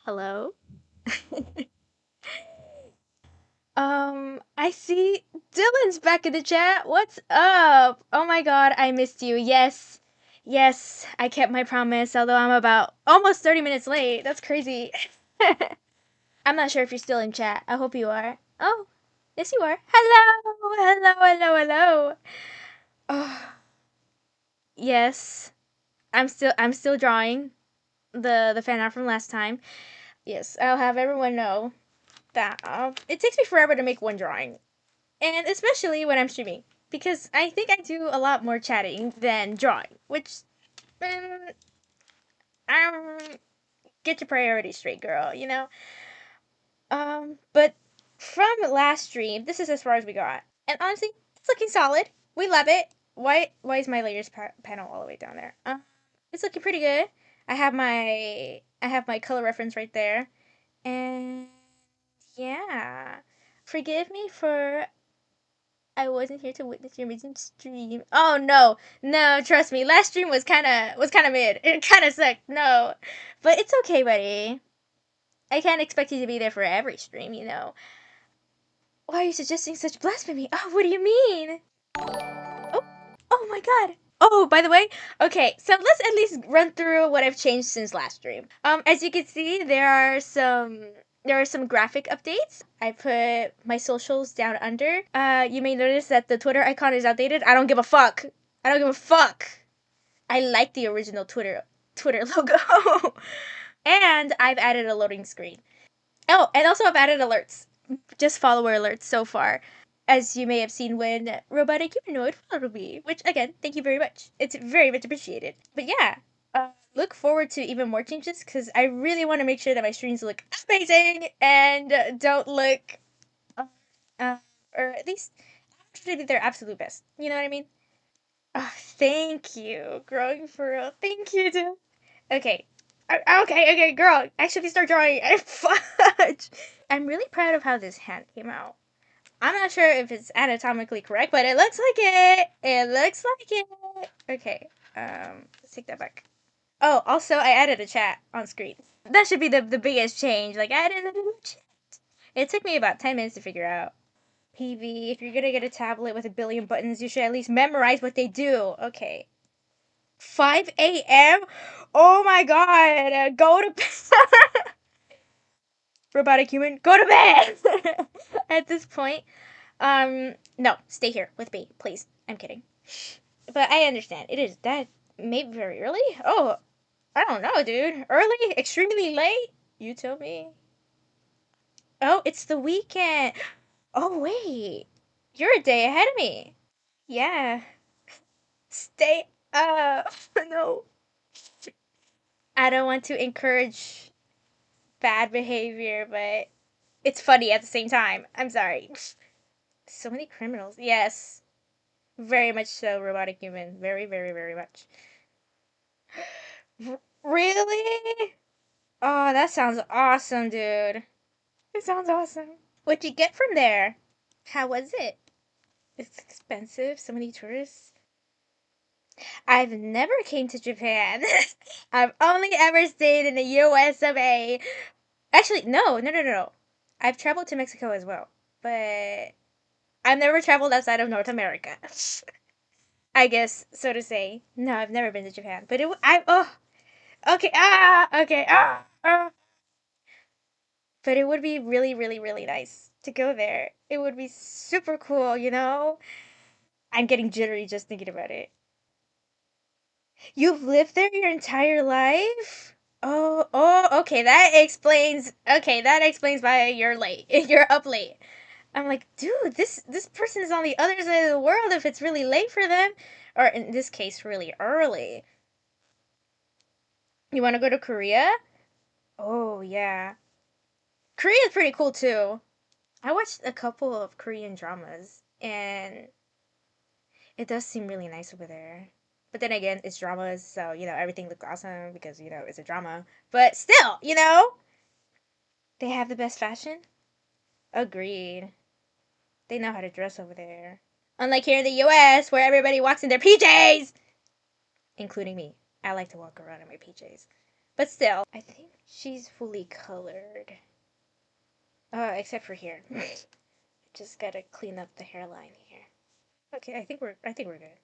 Hello? I see Dylan's back in the chat. What's up? Oh my god, I missed you. Yes. Yes, I kept my promise, although I'm about almost 30 minutes late. That's crazy. I'm not sure if you're still in chat. I hope you are. Oh, yes you are. Hello. Hello, hello, hello. Oh, yes. I'm still drawing the fan art from last time. Yes, I'll have everyone know that it takes me forever to make one drawing, and especially when I'm streaming, because I think I do a lot more chatting than drawing, which um, um get your priorities straight, girl. But from last stream, this is as far as we got, and honestly, it's looking solid. We love it. Why is my layers panel all the way down there? It's looking pretty good. I have my color reference right there, and yeah. Forgive me for I wasn't here to witness your amazing stream. Oh no, no, trust me. Last stream was kind of mid. It kind of sucked. No, but it's okay, buddy. I can't expect you to be there for every stream. Why are you suggesting such blasphemy? Oh, what do you mean? Oh, oh my god. Oh, by the way, okay, so let's at least run through what I've changed since last stream. As you can see, there are some graphic updates. I put my socials down under. You may notice that the Twitter icon is outdated. I don't give a fuck. I don't give a fuck. I like the original Twitter logo. And I've added a loading screen. Oh, and also I've added alerts. Just follower alerts so far. As you may have seen when Robotic Humanoid followed me, which again, thank you very much. It's very much appreciated. But yeah, look forward to even more changes because I really want to make sure that my streams look amazing and don't look, uh, uh, or at least maybe their absolute best. You know what I mean? Oh, thank you, growing for real. Thank you, dude. Okay. Okay, girl. Actually, start drawing. I fudge. I'm really proud of how this hand came out. I'm not sure if it's anatomically correct, but it looks like it. It looks like it. Okay. Let's take that back. Oh, also, I added a chat on screen. That should be the biggest change. Like, I added a little chat. It took me about 10 minutes to figure out. PV, if you're gonna get a tablet with a billion buttons, you should at least memorize what they do. Okay. 5 a.m.? Oh my god. Go to bed. Robotic human, go to bed! At this point. No, stay here with me, please. I'm kidding. But I understand. It is that maybe very early? Oh, I don't know, dude. Early? Extremely late? You tell me. Oh, it's the weekend. Oh, wait. You're a day ahead of me. Yeah. Stay up. No. I don't want to encourage bad behavior, but it's funny at the same time. I'm sorry. So many criminals. Yes. Very much so, robotic human. Very, very, very much. Really? Oh, that sounds awesome, dude. It sounds awesome. What'd you get from there? How was it? It's expensive. So many tourists. I've never came to Japan. I've only ever stayed in the U.S. of A. Actually, no, no, no, no, no. I've traveled to Mexico as well, but I've never traveled outside of North America. I guess so to say. No, I've never been to Japan, but okay, okay, but it would be really, really, really nice to go there. It would be super cool. I'm getting jittery just thinking about it. You've lived there your entire life? Oh, okay, that explains why you're late. You're up late. I'm like, dude, this person is on the other side of the world if it's really late for them, or in this case, really early. You want to go to Korea? Oh, yeah. Korea's pretty cool too. I watched a couple of Korean dramas, and it does seem really nice over there. But then again, it's dramas, so everything looks awesome because it's a drama. But still, they have the best fashion. Agreed. They know how to dress over there. Unlike here in the U.S., where everybody walks in their PJs, including me. I like to walk around in my PJs. But still, I think she's fully colored. Except for here. Just gotta clean up the hairline here. Okay, I think we're good.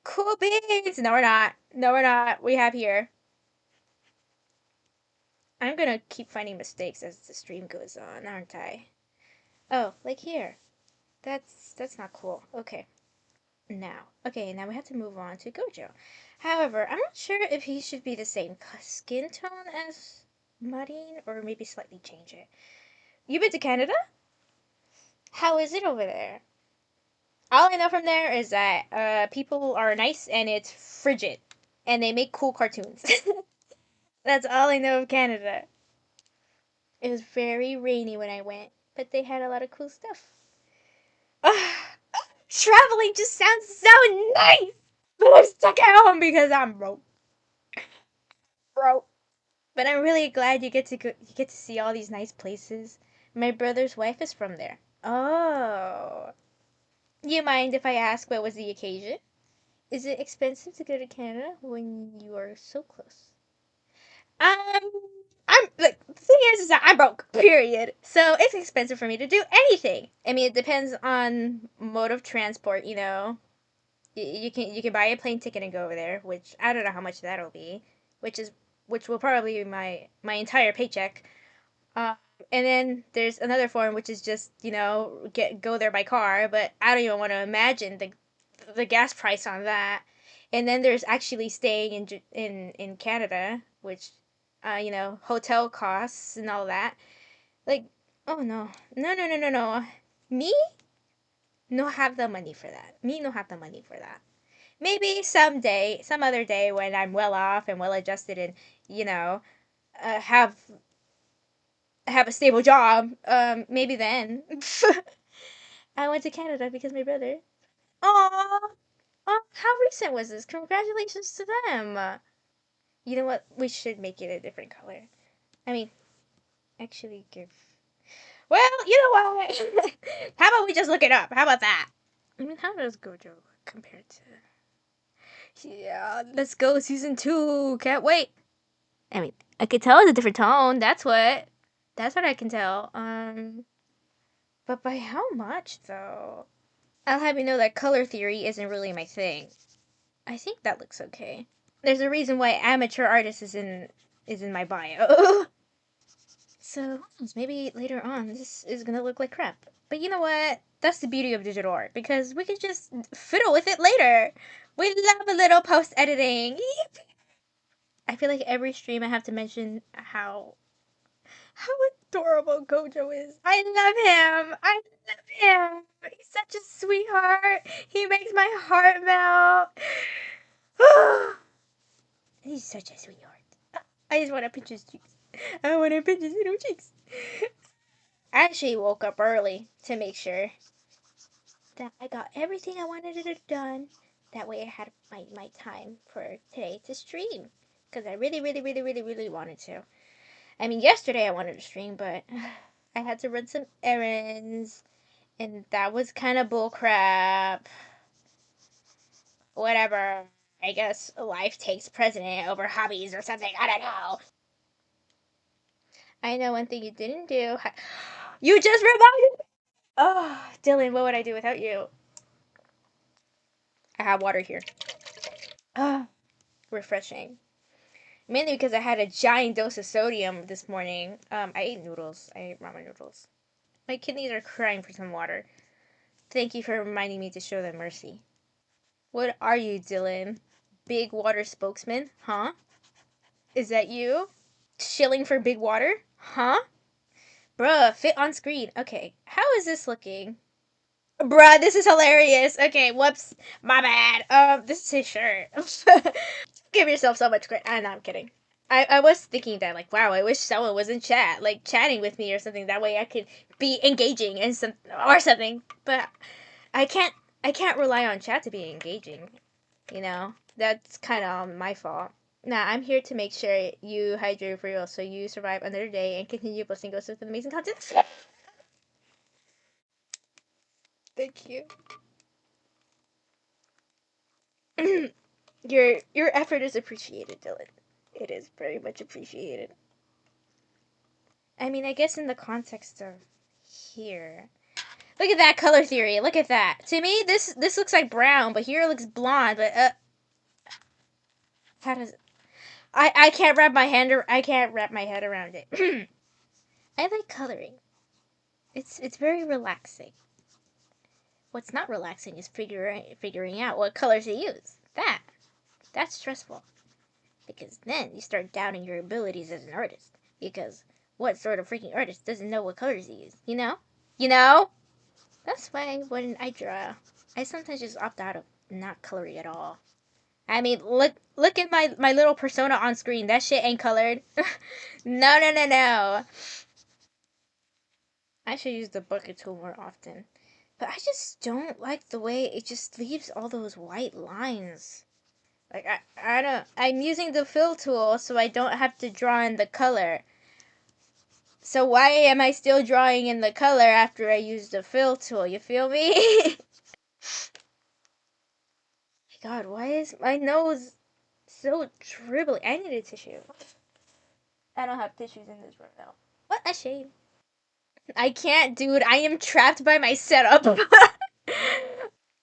Cool beans! No, we're not. No, we're not. We have here. I'm gonna keep finding mistakes as the stream goes on, aren't I? Oh, like here. That's not cool. Okay. Now we have to move on to Gojo. However, I'm not sure if he should be the same skin tone as Marine or maybe slightly change it. You been to Canada? How is it over there? All I know from there is that people are nice and it's frigid and they make cool cartoons. That's all I know of Canada. It was very rainy when I went, but they had a lot of cool stuff. Traveling just sounds so nice, but I'm stuck at home because I'm broke. Broke. But I'm really glad you get to see all these nice places. My brother's wife is from there. Oh. You mind if I ask what was the occasion? Is it expensive to go to Canada when you are so close? Um, I'm like the thing is that I'm broke. Period. So it's expensive for me to do anything. I mean, it depends on mode of transport. You can buy a plane ticket and go over there, which I don't know how much that'll be, which is which will probably be my entire paycheck. Uh, and then there's another form which is just get go there by car, but I don't even want to imagine the gas price on that. And then there's actually staying in Canada, which hotel costs and all that. Like, oh no, no, no, no, no, no, me no have the money for that. Me no have the money for that. Maybe someday, some other day when I'm well off and well adjusted and you know have a stable job. Maybe then. I went to Canada because my brother. Aww. Oh, how recent was this? Congratulations to them. You know what? We should make it a different color. I mean, actually give. Well, you know what? How about we just look it up? How about that? I mean, how does Gojo look compared to? Yeah, let's go season 2. Can't wait. I mean, I could tell it's a different tone. That's what. That's what I can tell. But by how much though? I'll have you know that color theory isn't really my thing. I think that looks okay. There's a reason why amateur artist is in my bio. So maybe later on this is gonna look like crap. But you know what? That's the beauty of digital art because we can just fiddle with it later. We love a little post editing. I feel like every stream I have to mention how adorable Gojo is. I love him. I love him. He's such a sweetheart. He makes my heart melt. He's such a sweetheart. I just want to pinch his cheeks. I want to pinch his little cheeks. I actually woke up early to make sure that I got everything I wanted to done. That way I had my time for today to stream. Because I really, really, really, really, really wanted to. I mean, yesterday I wanted to stream, but I had to run some errands. And that was kind of bullcrap. Whatever. I guess life takes precedent over hobbies or something. I don't know. I know one thing you didn't do. You just reminded me. Oh, Dylan, what would I do without you? I have water here. Ah, refreshing. Mainly because I had a giant dose of sodium this morning. I ate noodles. I ate ramen noodles. My kidneys are crying for some water. Thank you for reminding me to show them mercy. What are you, Dylan? Big water spokesman? Huh? Is that you? Shilling for big water? Huh? Bruh, fit on screen. Okay, how is this looking? Bruh, this is hilarious. Okay, whoops. My bad. This is his shirt. Give yourself so much credit. No, I'm kidding. I was thinking that, like, wow, I wish someone was in chat, like, chatting with me or something. That way I could be engaging and or something. But I can't, I can't rely on chat to be engaging. That's kind of my fault. Nah, I'm here to make sure you hydrate for real, so you survive another day and continue posting ghosts with amazing content. Thank you. Your effort is appreciated, Dylan. It is very much appreciated. I mean, I guess in the context of here. Look at that color theory. Look at that. To me, this looks like brown, but here it looks blonde. But how does I can't wrap my head around it. I like coloring. It's very relaxing. What's not relaxing is figuring out what colors to use. That's stressful because then you start doubting your abilities as an artist. Because what sort of freaking artist doesn't know what colors to use? You know? You know? That's why when I draw, I sometimes just opt out of not coloring at all. I mean, look at my little persona on screen. That shit ain't colored. No. I should use the bucket tool more often. But I just don't like the way it just leaves all those white lines. Like I don't I'm using the fill tool so I don't have to draw in the color. So why am I still drawing in the color after I use the fill tool? You feel me? God, why is my nose so dribbly? I need a tissue. I don't have tissues in this room now. What a shame. I can't, dude. I am trapped by my setup.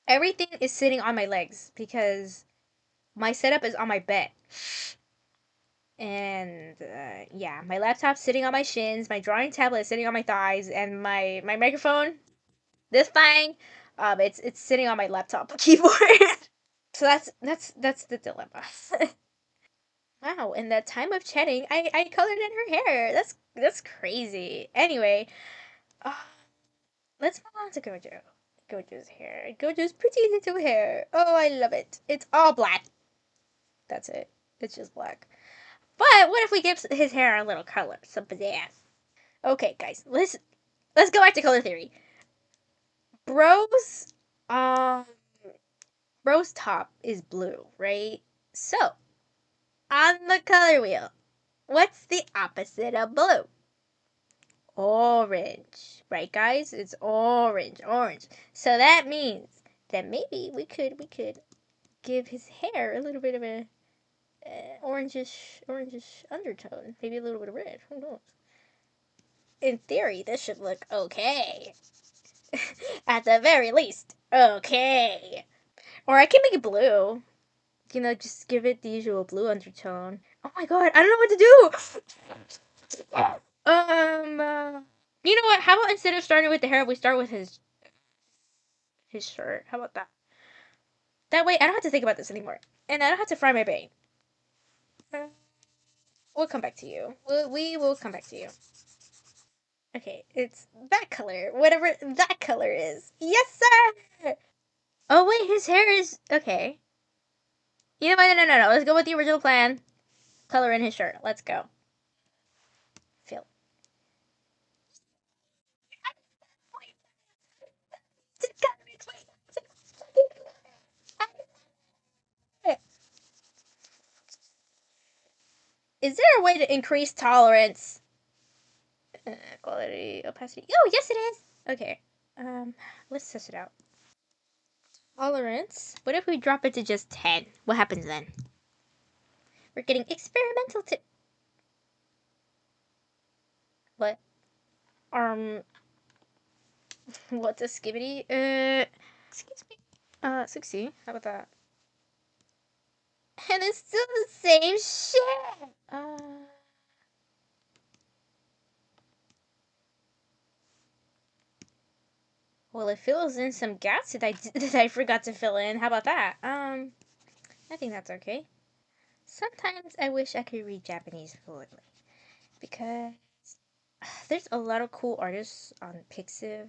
Everything is sitting on my legs because my setup is on my bed. And yeah, my laptop's sitting on my shins, my drawing tablet is sitting on my thighs, and my microphone, this thing, it's sitting on my laptop keyboard. So that's the dilemma. Wow, in that time of chatting, I colored in her hair. That's crazy. Anyway, uh, let's move on to Gojo. Gojo's hair. Gojo's pretty little hair. Oh, I love it. It's all black. That's it. It's just black. But what if we give his hair a little color? Some pizzazz. Okay, guys, let's go back to color theory. Bro's um Bro's top is blue, right? So on the color wheel, what's the opposite of blue? Orange, right, guys? It's orange. So that means that maybe we could give his hair a little bit of a orangish undertone, maybe a little bit of red. Who knows? In theory, this should look okay. At the very least, okay. Or I can make it blue. You know, just give it the usual blue undertone. Oh my god, I don't know what to do. You know what? How about instead of starting with the hair, we start with his shirt? How about that? That way, I don't have to think about this anymore, and I don't have to fry my brain. Uh, we'll come back to you. We will come back to you. Okay, it's that color, whatever that color is. Yes, sir. Oh wait, his hair is okay. You know what? No. Let's go with the original plan. Color in his shirt. Let's go. Phil. Is there a way to increase tolerance? Quality, opacity. Oh, yes, it is. Okay. Let's test it out. Tolerance. What if we drop it to just 10? What happens then? We're getting experimental what? What's a skibbity? Excuse me. 60. How about that? And it's still the same shit. Well, it fills in some gaps that I forgot to fill in. How about that? I think that's okay. Sometimes I wish I could read Japanese fluently because there's a lot of cool artists on Pixiv,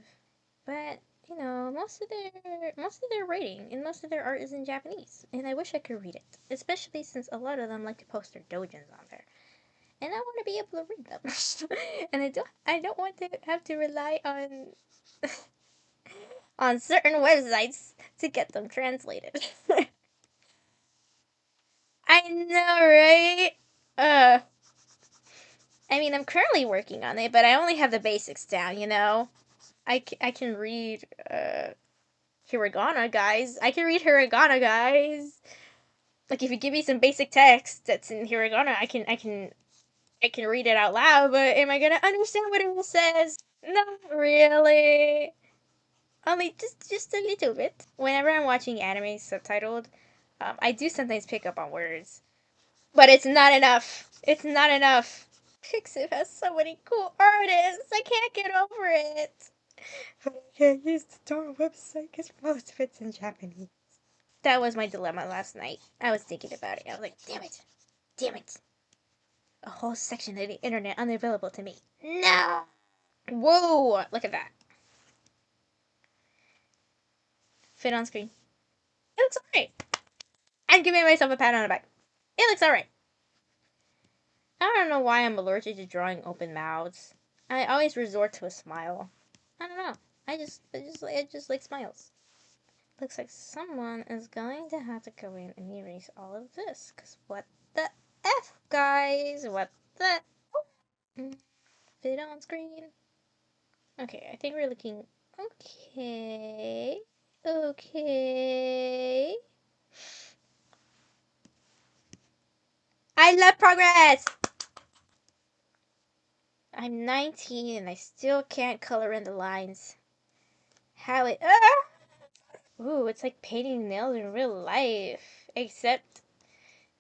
but you know, most of their writing and most of their art is in Japanese, and I wish I could read it, especially since a lot of them like to post their dojins on there. And I want to be able to read them. And I don't want to have to rely on on certain websites to get them translated. I know, right? Uh I mean, I'm currently working on it, but I only have the basics down, you know? I can read hiragana, guys. I can read hiragana, guys. Like if you give me some basic text that's in hiragana, I can read it out loud, but am I gonna understand what it says? Not really. Only just a little bit. Whenever I'm watching anime subtitled, I do sometimes pick up on words, but it's not enough. It's not enough. Pixiv has so many cool artists. I can't get over it. But I can't use the Dora website because most of it's in Japanese. That was my dilemma last night. I was thinking about it. I was like, damn it. Damn it. A whole section of the internet unavailable to me. No! Whoa! Look at that. Fit on screen. It looks alright. I'm giving myself a pat on the back. It looks alright. I don't know why I'm allergic to drawing open mouths. I always resort to a smile. I don't know. I just like smiles. Looks like someone is going to have to go in and erase all of this. Cause what the F, guys? What the? Fit on screen. Okay, I think we're looking okay. Okay. I love progress! I'm 19 and I still can't color in the lines. How it. Ooh, it's like painting nails in real life. Except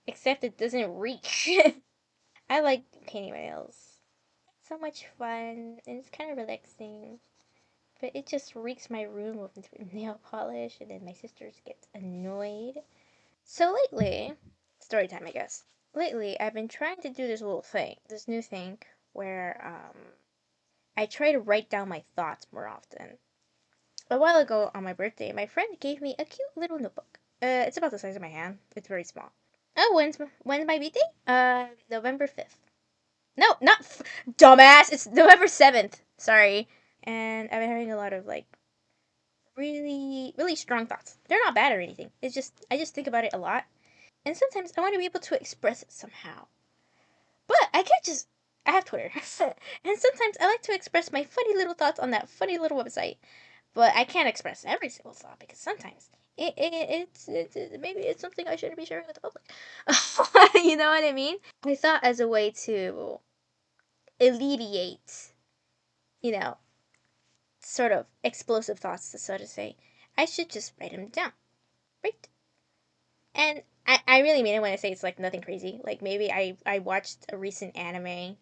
it doesn't reach. I like painting my nails. It's so much fun and it's kind of relaxing. But it just reeks my room with nail polish, and then my sisters get annoyed. So lately, story time, I guess. Lately, I've been trying to do this new thing, where I try to write down my thoughts more often. A while ago on my birthday, my friend gave me a cute little notebook. It's about the size of my hand. It's very small. Oh, when's my birthday? November 5th. No, not dumbass. It's November 7th. Sorry. And I've been having a lot of like really really strong thoughts. They're not bad or anything. It's just I just think about it a lot. And sometimes I want to be able to express it somehow. But I can't just I have Twitter. And sometimes I like to express my funny little thoughts on that funny little website. But I can't express every single thought because sometimes maybe it's something I shouldn't be sharing with the public. You know what I mean? I thought as a way to alleviate, you know, sort of explosive thoughts, so to say, I should just write them down. Right? And I really mean it when I say it's like nothing crazy. Like maybe I watched a recent anime.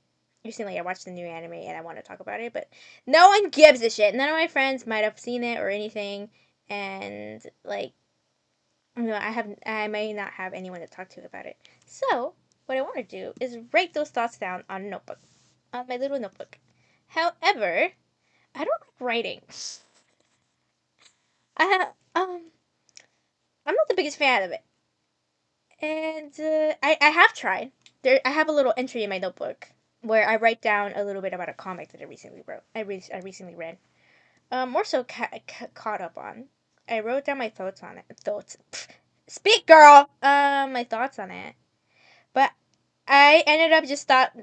Recently, I watched a new anime and I want to talk about it, but no one gives a shit. None of my friends might have seen it or anything, and like, I may not have anyone to talk to about it. So, what I want to do is write those thoughts down on a notebook, on my little notebook. However, I don't like writing. I'm not the biggest fan of it. And I have tried. I have a little entry in my notebook where I write down a little bit about a comic that I recently wrote. I recently read. More so caught up on. I wrote down my thoughts on it. Thoughts. Pfft. Speak, girl. My thoughts on it. But I ended up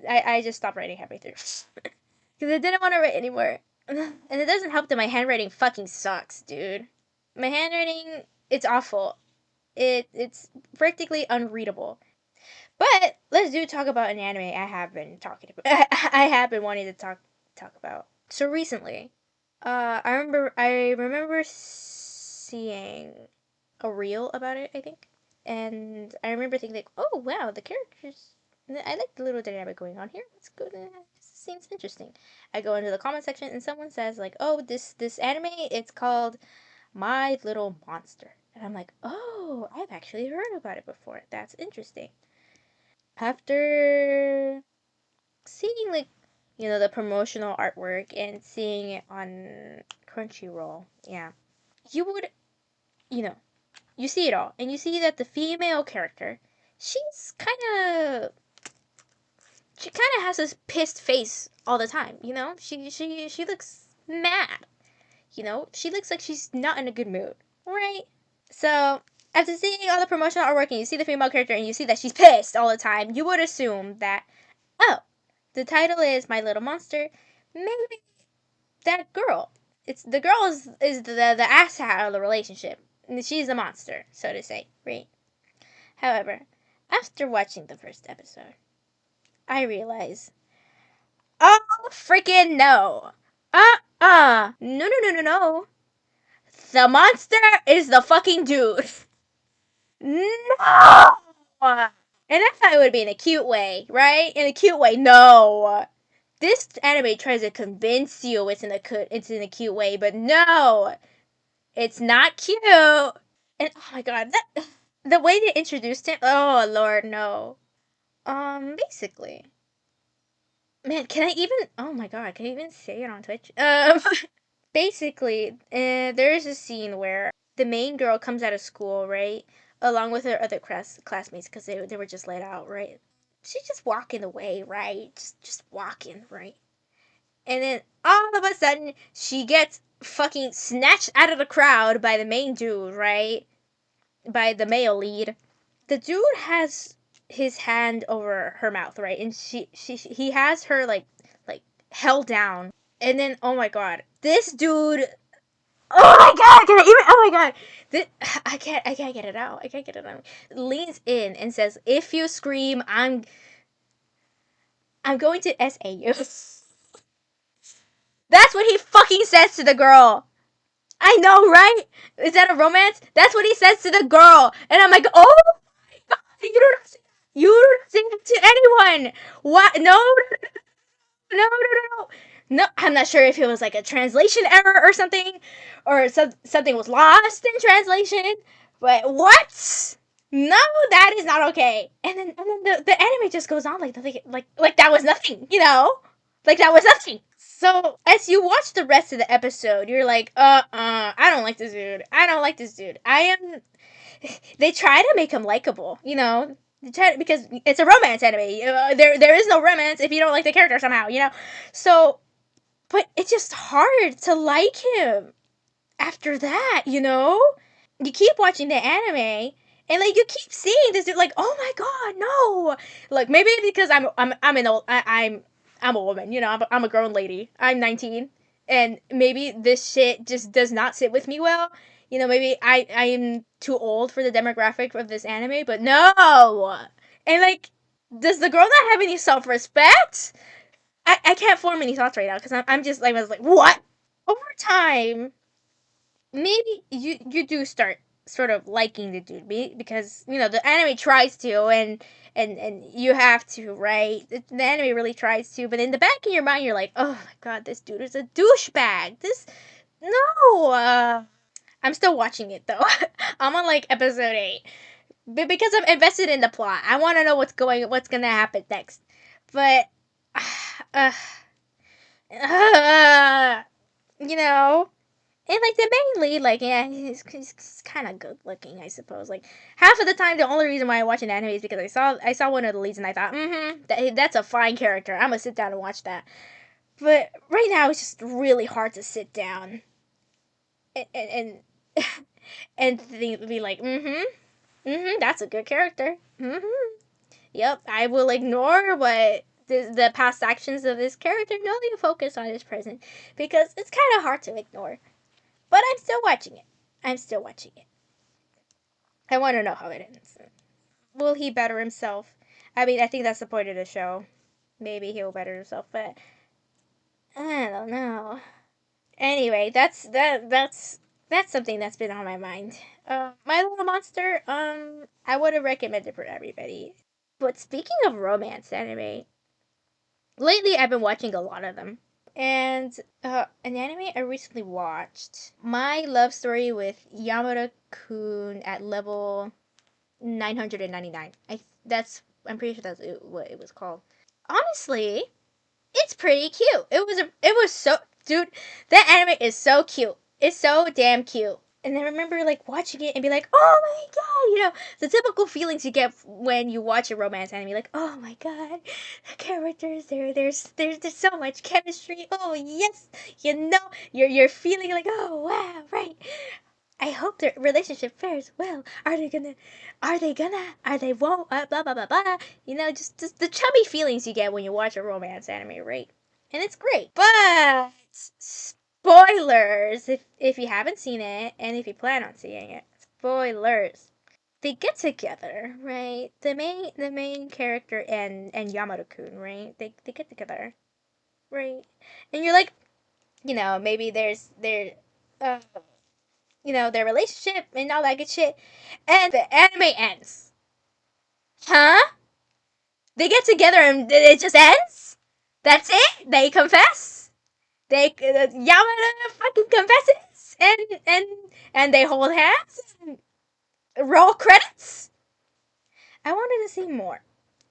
I just stopped writing halfway through because I didn't want to write anymore. And it doesn't help that my handwriting fucking sucks, dude. My handwriting, it's awful. It's practically unreadable. But let's talk about an anime I have been talking about. I have been wanting to talk about. So recently, I remember seeing a reel about it, I think, and I remember thinking like, oh wow, the characters. I like the little dynamic going on here. It's good. This seems interesting. I go into the comment section and someone says like, oh, this anime, it's called My Little Monster. And I'm like, oh, I've actually heard about it before. That's interesting. After seeing like, the promotional artwork and seeing it on Crunchyroll, yeah, you would, you know, you see it all, and you see that the female character, she's she kind of has this pissed face all the time. She looks mad. She looks like she's not in a good mood, right? So, after seeing all the promotional artwork and you see the female character and you see that she's pissed all the time, you would assume that, oh, the title is My Little Monster. Maybe that girl. It's the girl is the asshole of the relationship. And she's the monster, so to say, right? However, after watching the first episode, I realize, oh, freaking no. No, no, no, no, no. The monster is the fucking dude. No! And I thought it would be in a cute way, right? In a cute way. No. This anime tries to convince you it's in a cute way, but no. It's not cute. And oh my god, the way they introduced him. Oh lord, no. Basically. Man, can I even oh my god, can I even say it on Twitch? Basically, there is a scene where the main girl comes out of school, right? Along with her other classmates, because they were just let out, right? She's just walking away, right? Just walking, right? And then all of a sudden, she gets fucking snatched out of the crowd by the main dude, right? By the male lead. The dude has his hand over her mouth, right? And he has her like held down. And then oh my god, this dude. Oh my god! Can I even? Oh my god! This, I can't get it out. I can't get it out. Leans in and says, "If you scream, I'm going to SAU." That's what he fucking says to the girl. I know, right? Is that a romance? That's what he says to the girl, and I'm like, oh my god! You don't say that to anyone. What? No, no, no, no, no. No, I'm not sure if it was like a translation error or something, or something was lost in translation. But what? No, that is not okay. And then the anime just goes on like that was nothing, like that was nothing. So as you watch the rest of the episode, you're like, I don't like this dude. I don't like this dude. I am. They try to make him likable. Because it's a romance anime. There is no romance if you don't like the character somehow. So, but it's just hard to like him after that. You keep watching the anime and like you keep seeing this dude like, oh my god, no. Like maybe because I'm an old I'm a woman, I'm a grown lady. I'm 19 and maybe this shit just does not sit with me well. Maybe I am too old for the demographic of this anime, but no. And like, does the girl not have any self-respect? I can't form any thoughts right now because I'm just like I was like, what? Over time, maybe you do start sort of liking the dude because the anime tries to and you have to, right? The anime really tries to, but in the back of your mind you're like, oh my god, this dude is a douchebag. This no. I'm still watching it though. I'm on like episode 8 because I'm invested in the plot. I want to know what's gonna happen next. But uh, uh, you know and like the main lead, like, yeah, he's kind of good looking, I suppose. Like half of the time, the only reason why I watch an anime is because I saw one of the leads and I thought, that's a fine character. I'm gonna sit down and watch that. But right now, it's just really hard to sit down and and be like, that's a good character. Yep, I will ignore what the past actions of this character and only focus on his present because it's kind of hard to ignore. But I'm still watching it. I'm still watching it. I want to know how it ends. Will he better himself? I mean, I think that's the point of the show. Maybe he'll better himself, but I don't know. Anyway, that's something that's been on my mind. My Little Monster. I would have recommended for everybody. But speaking of romance anime, lately I've been watching a lot of them. And an anime I recently watched, My Love Story with Yamada Kun at level 999. I'm pretty sure that's what it was called. Honestly, it's pretty cute. It was so dude, that anime is so cute. It's so damn cute. And I remember like watching it and be like, oh my god, the typical feelings you get when you watch a romance anime, like, oh my god, the characters there's so much chemistry. Oh yes, you're feeling like, oh wow, right. I hope their relationship fares well. Are they won't, blah blah blah blah. Just the chubby feelings you get when you watch a romance anime, right? And it's great. But spoilers if you haven't seen it and if you plan on seeing it. Spoilers. they get together, right? The main character and Yamato-kun, right? They get together, right? And you're like, maybe uh, their relationship and all that good shit, and the anime ends. Huh? They get together and it just ends. That's it. They confess. Yamada fucking confesses, and they hold hands. And roll credits. I wanted to see more,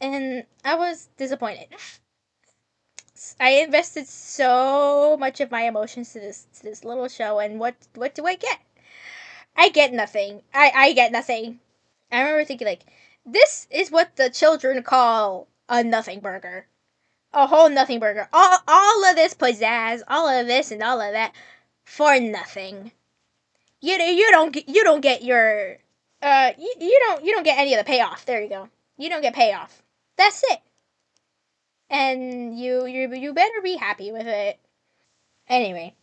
and I was disappointed. I invested so much of my emotions to this little show, and what do I get? I get nothing. I get nothing. I remember thinking like, this is what the children call a nothing burger. A whole nothing burger. All of this pizzazz, all of this and all of that for nothing. You don't get your you don't get any of the payoff. There you go. You don't get payoff. That's it. And you better be happy with it. Anyway,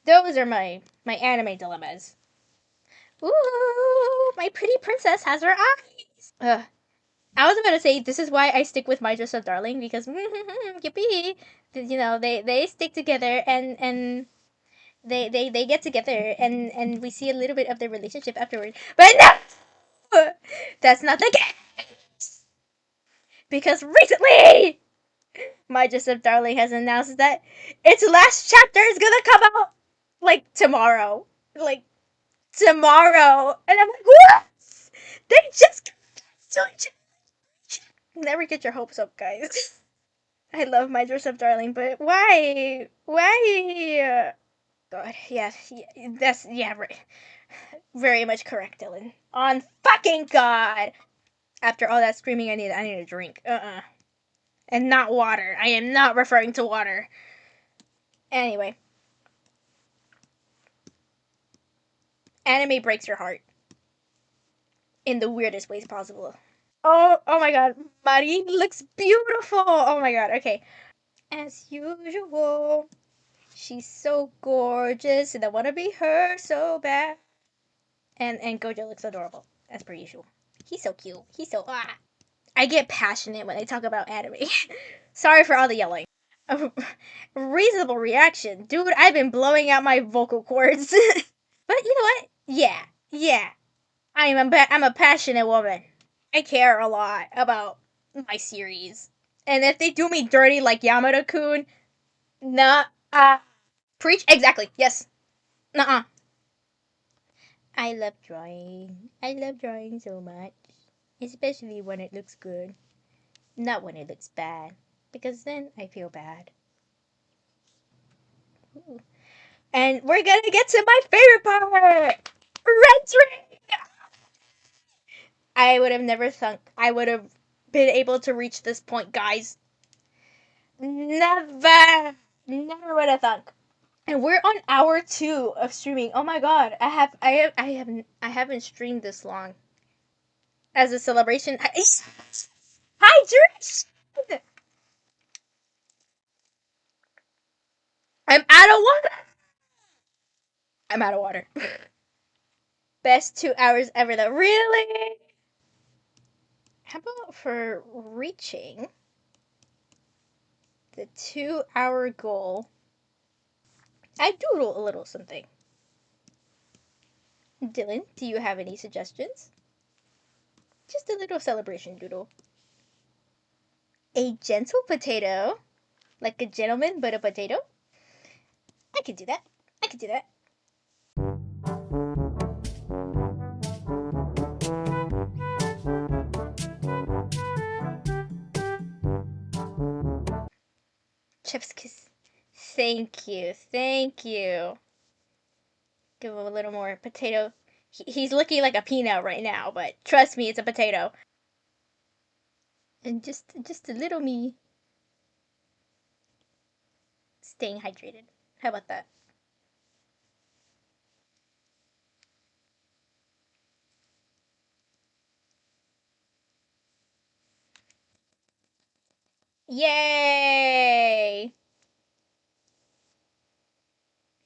those are my anime dilemmas. Ooh, my pretty princess has her eyes. I was about to say this is why I stick with My Dress Up Darling because yippee, they stick together and they get together and we see a little bit of their relationship afterward. But no, that's not the case because recently My Dress Up Darling has announced that its last chapter is gonna come out like tomorrow, like tomorrow, and I'm like, what? They just never get your hopes up, guys. I love My Dress Up Darling, but why? Why? God, yeah, that's right. Very much correct, Dylan. On fucking God. After all that screaming, I need a drink. And not water. I am not referring to water. Anyway, anime breaks your heart in the weirdest ways possible. Oh my God, Marine looks beautiful. Oh my God. Okay. As usual, she's so gorgeous, and I want to be her so bad. And Gojo looks adorable as per usual. He's so cute. He's so I get passionate when I talk about anime. Sorry for all the yelling. A reasonable reaction, dude. I've been blowing out my vocal cords. But you know what? Yeah. I'm a passionate woman. I care a lot about my series, and if they do me dirty like Yamada-kun, nah. Preach exactly. Yes. Nuh-uh. I love drawing. I love drawing so much, especially when it looks good, not when it looks bad, because then I feel bad. Ooh. And we're gonna get to my favorite part, ranting. I would have never thunk I would have been able to reach this point, guys. Never would have thunk. And we're on hour 2 of streaming. Oh my God, I haven't streamed this long as a celebration. Hydration. I'm out of water. I'm out of water. Best 2 hours ever, though. Really? How about for reaching the 2 hour goal? I doodle a little something. Dylan, do you have any suggestions? Just a little celebration doodle. A gentle potato? Like a gentleman, but a potato? I could do that. I could do that. Chef's kiss. Thank you. Thank you. Give him a little more potato. He's looking like a peanut right now, but trust me, it's a potato. And just a little me staying hydrated. How about that? Yay!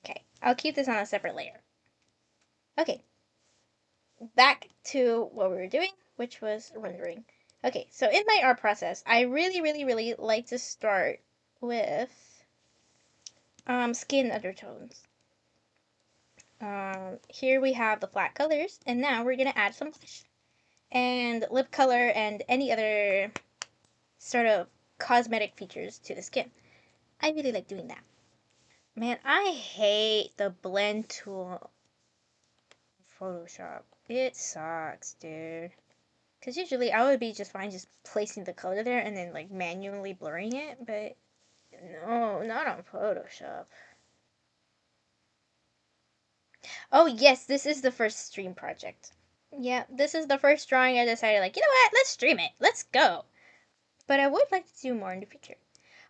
Okay, I'll keep this on a separate layer. Okay, back to what we were doing, which was rendering. Okay, so in my art process, I really like to start with skin undertones. Here we have the flat colors, and now we're gonna add some blush and lip color and any other sort of cosmetic features to the skin. I really like doing that. Man, I hate the blend tool in Photoshop. It sucks, dude. Because usually I would be just fine just placing the color there and then like manually blurring it, but no, not on Photoshop. Oh yes, this is the first stream project. Yeah, this is the first drawing I decided like, you know what, let's stream it. Let's go. But I would like to do more in the future.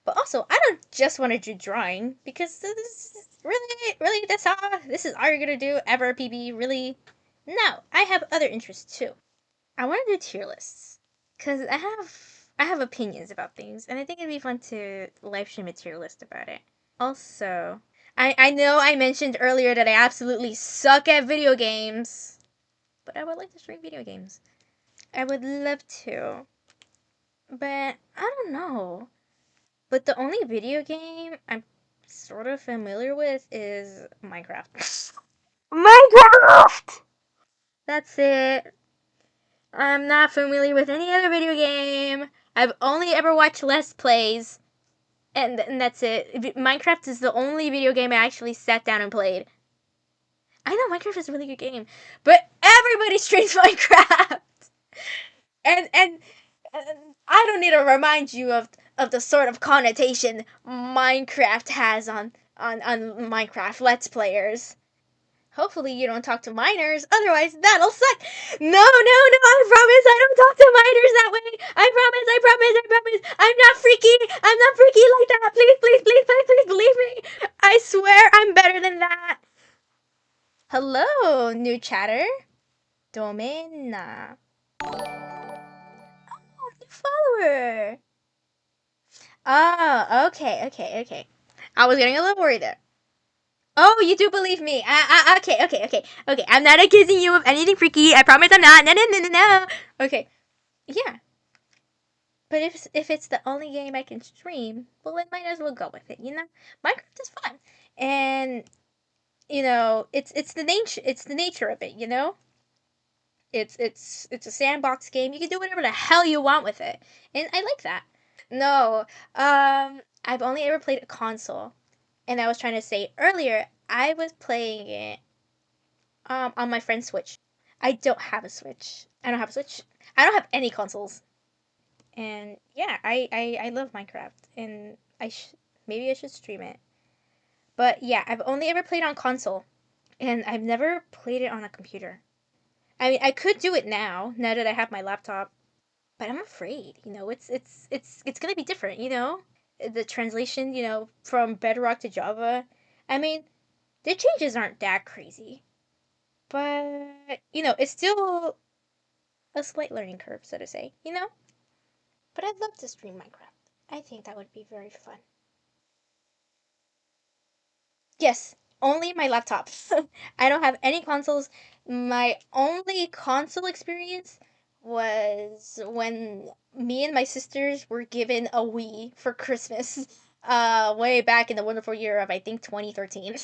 But also, I don't just want to do drawing because this is really this is all you're gonna do ever, PB. Really? No, I have other interests too. I want to do tier lists because I have opinions about things, and I think it'd be fun to live stream a tier list about it. Also, I know I mentioned earlier that I absolutely suck at video games, but I would like to stream video games. I would love to, but I don't know. But the only video game I'm sort of familiar with is Minecraft. Minecraft! That's it. I'm not familiar with any other video game. I've only ever watched Let's Plays, and that's it. Minecraft is the only video game I actually sat down and played. I know Minecraft is a really good game, but everybody streams Minecraft, and I don't need to remind you of the sort of connotation Minecraft has on Minecraft Let's Players. Hopefully you don't talk to minors, otherwise that'll suck. No, I promise I don't talk to minors that way. I promise. I'm not freaky. I'm not freaky like that. Please believe me. I swear I'm better than that. Hello, new chatter. Domena. Oh, new follower. Oh, okay. I was getting a little worried there. Oh, you do believe me. Okay. I'm not accusing you of anything freaky. I promise I'm not. No. Okay. Yeah. But if it's the only game I can stream, well, then might as well go with it, you know? Minecraft is fun. And it's the nature of it, you know? It's a sandbox game. You can do whatever the hell you want with it. And I like that. No. I've only ever played a console. And I was trying to say earlier, I was playing it on my friend's Switch. I don't have a Switch. I don't have a Switch. I don't have any consoles. And yeah, I love Minecraft, and maybe I should stream it. But yeah, I've only ever played on console, and I've never played it on a computer. I mean, I could do it now that I have my laptop, but I'm afraid. It's gonna be different. The translation. From Bedrock to Java. I mean, the changes aren't that crazy, but it's still a slight learning curve, so to say. But I'd love to stream Minecraft. I think that would be very fun. Yes, only my laptop. I don't have any consoles. My only console experience was when me and my sisters were given a Wii for Christmas. Way back in the wonderful year of I think 2013.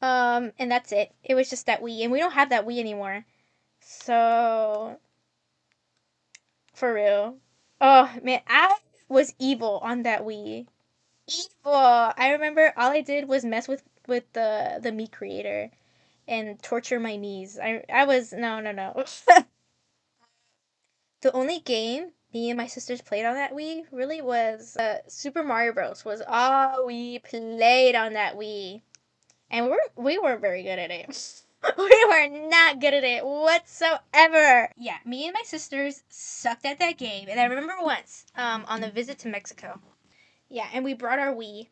And that's it. It was just that Wii, and we don't have that Wii anymore. So for real. Oh man, I was evil on that Wii. Evil. I remember all I did was mess with the Mii creator and torture my knees. I was no. The only game me and my sisters played on that Wii really was Super Mario Bros. Was all we played on that Wii, and we weren't very good at it. We were not good at it whatsoever. Yeah, me and my sisters sucked at that game, and I remember once on a visit to Mexico. Yeah, and we brought our Wii,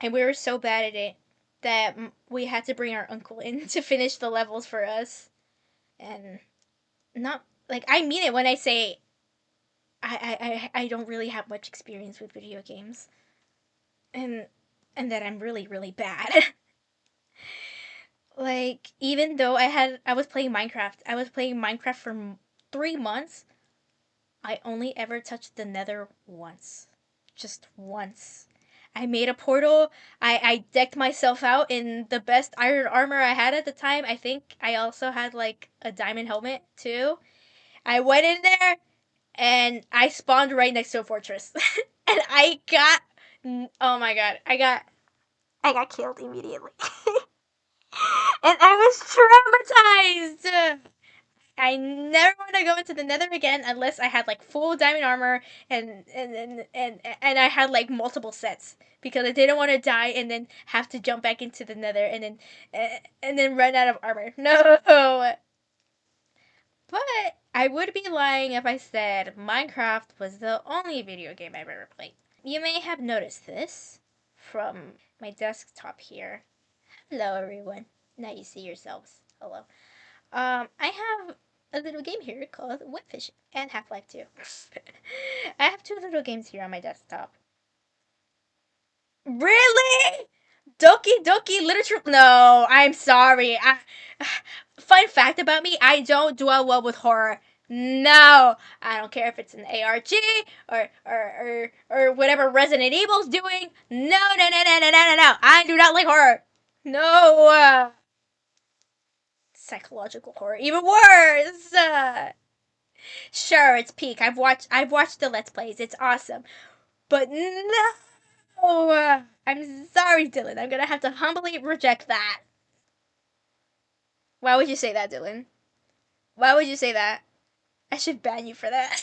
and we were so bad at it that we had to bring our uncle in to finish the levels for us. And not like I mean it when I say I don't really have much experience with video games, and that I'm really bad. Like, even though I was playing Minecraft, I was playing Minecraft for 3 months. I only ever touched the Nether once, just once. I made a portal. I decked myself out in the best iron armor I had at the time. I think I also had like a diamond helmet too. I went in there and I spawned right next to a fortress, and I got, oh my god, I got killed immediately, and I was traumatized. I never want to go into the Nether again unless I had like full diamond armor and I had like multiple sets because I didn't want to die and then have to jump back into the Nether and then run out of armor. No. But I would be lying if I said Minecraft was the only video game I've ever played. You may have noticed this from my desktop here. Hello everyone. Now you see yourselves. Hello. I have a little game here called Webfish and Half-Life 2. I have two little games here on my desktop. Really? Doki Doki Literature? No, I'm sorry. Fun fact about me, I don't dwell well with horror. No, I don't care if it's an ARG or whatever Resident Evil's doing. No, no, no, no, no, no, no, no. I do not like horror. No. Psychological horror, even worse. Sure, it's peak. I've watched the Let's Plays. It's awesome. But no. I'm sorry, Dylan. I'm gonna have to humbly reject that. Why would you say that, Dylan? Why would you say that? I should ban you for that.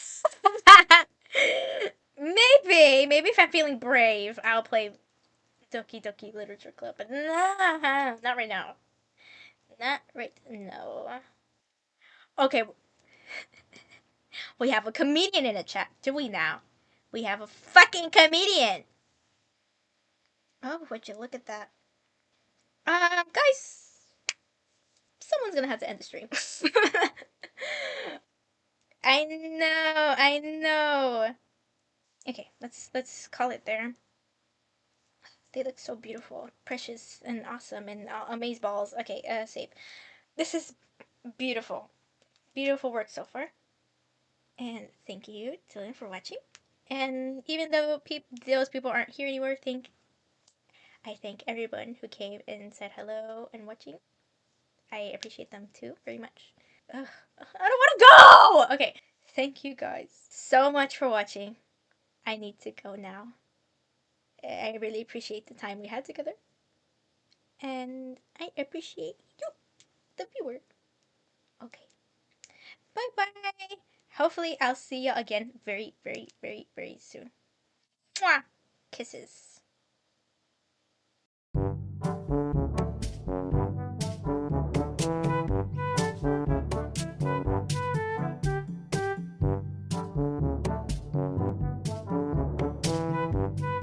Maybe if I'm feeling brave, I'll play Doki Doki Literature Club. But nah, not right now. Not right. No. Okay, we have a comedian in the chat. Do we now? We have a fucking comedian. Oh, would you look at that? Guys, someone's gonna have to end the stream. I know. Okay, let's call it there. They look so beautiful, precious, and awesome, and amazeballs. Okay, save. This is beautiful, beautiful work so far. And thank you, Dylan, for watching. And even though those people aren't here anymore, I thank everyone who came and said hello and watching. I appreciate them too very much. Ugh, I don't want to go! Okay, thank you guys so much for watching. I need to go now. I really appreciate the time we had together. And I appreciate you, the viewer. Okay, bye bye. Hopefully, I'll see you again very, very, very, very soon. Mwah! Kisses.